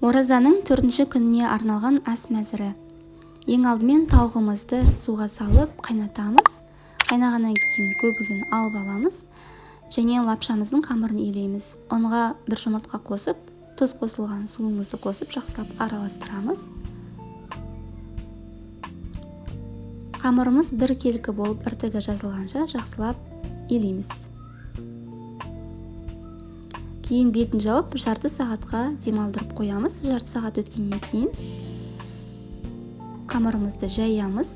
Оразаның 4-ші күніне арналған ас мәзірі. Ең алдымен тауығымызды суға салып қайнатамыз. Қайнағаннан кейін көбігін алып аламыз және лапшамыздың қамырын илейміз. Онға бір жұмыртқа қосып, тұз қосылған суымызды қосып, жақсылап араластырамыз. Қамырымыз біркелкі болып іртігі жазылғанша жақсылап илейміз. Кейін бетін жауып, жарты сағатқа демалдырып қоямыз. Жарты сағат өткеннен кейін қамырымызды жаямыз.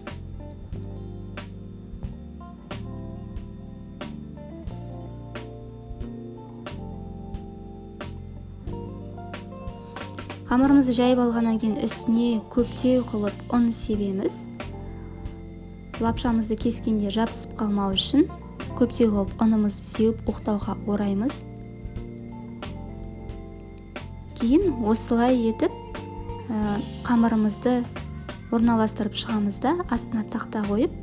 Қамырымызды жайып алғаннан кейін үстіне көптеу қылып ұн себеміз. Лапшамызды кескенде жабысып қалмау үшін көптеу қылып ұнымызды сеуіп оқтауға ораймыз. Кейін осылай етіп қамырымызды орналастырып шығамыз да, астына тақта қойып,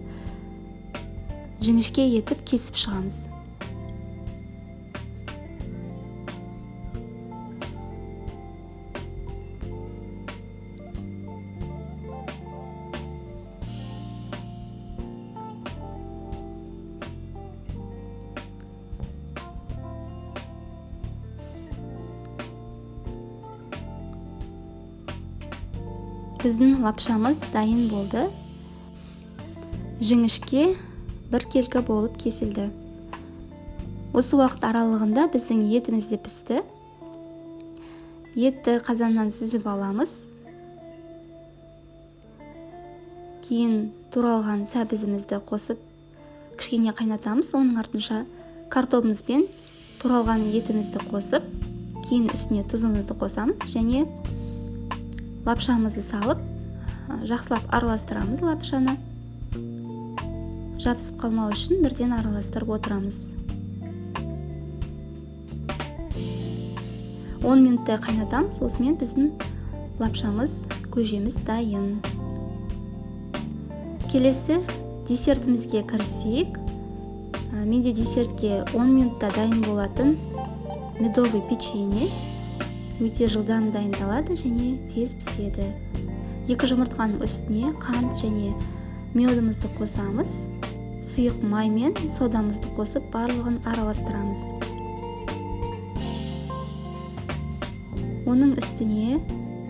жіңішке етіп кесіп шығамыз. Біздің лапшамыз дайын болды. Жіңішке біркелкі болып кесілді. Осы уақыт аралығында біздің етіміз де пісті. Етті қазаннан сүзіп аламыз. Кейін туралған сәбізімізді қосып кішкене қайнатамыз. Оның артынша картобымыз бен туралған етімізді қосып, кейін үстіне тұзымызды қосамыз және лапшамызды салып, жақсылап араластырамыз лапшаны. Жабысып қалмау үшін бірден араластырып отырамыз. 10 минуттай қайнатамыз. Осымен біздің лапшамыз, көжеміз дайын. Келесі десертімізге кірісейік. Менде десертке 10 минутта дайын болатын медовый печенье. Өте жылдам дайындалады және тез піседі. 2 жұмыртқаның үстіне қант және медымызды қосамыз. Сұйық май мен содамызды қосып, барлығын араластырамыз. Оның үстіне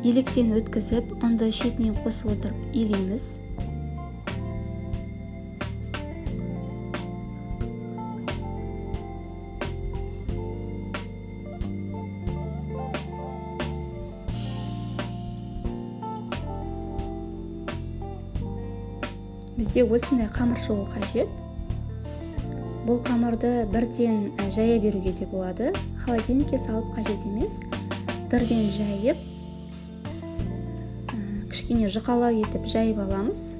електен өткізіп, ұнды шетінен қосып отырып илейміз. Бізде осындай қамыр шығу қажет. Бұл қамырды бірден жая беруге де болады. Холодильникке салып қажет емес. Бірден жайып, кішкене жұқалау етіп жайып аламыз.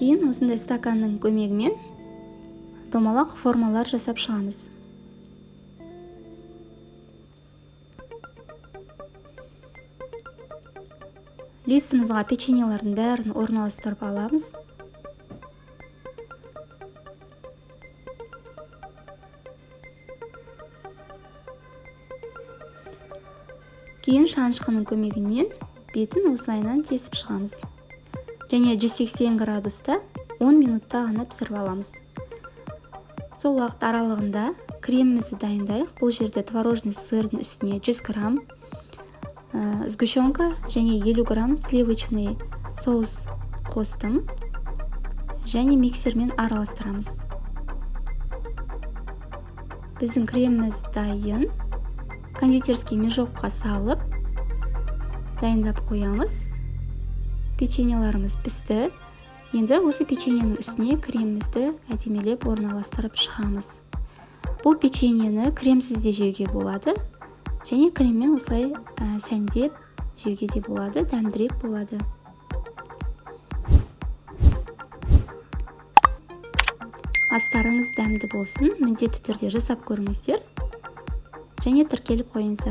Кейін осындай стаканның көмегімен домалақ формалар жасап шығамыз. Листімізға печеньелардың бәрін орналастырып аламыз. Кейін шанышқының көмегімен бетін осылайынан тесіп шығамыз. Және 180 градуста 10 минутта ғана пісіріп аламыз. Сол уақыт аралығында кремімізді дайындайық. Бұл жерде творожный сырдың үстіне 100 грамм сгущенка және 50 грамм сливочный соус қостым. Және миксермен араластырамыз. Біздің креміміз дайын. Кондитерский мешокқа салып дайындап қоямыз. Печеньеларымыз пісті. Енді осы печеньенің үстіне кремімізді әдемелеп орналастырып шығамыз. Бұл печеньені кремсіз де жеуге болады. Және креммен осылай сәндеп жеуге де болады, дәмдірек болады. астарыңыз дәмді болсын, міндетті түрде жасап көріңіздер және тіркеліп қойыңыздар.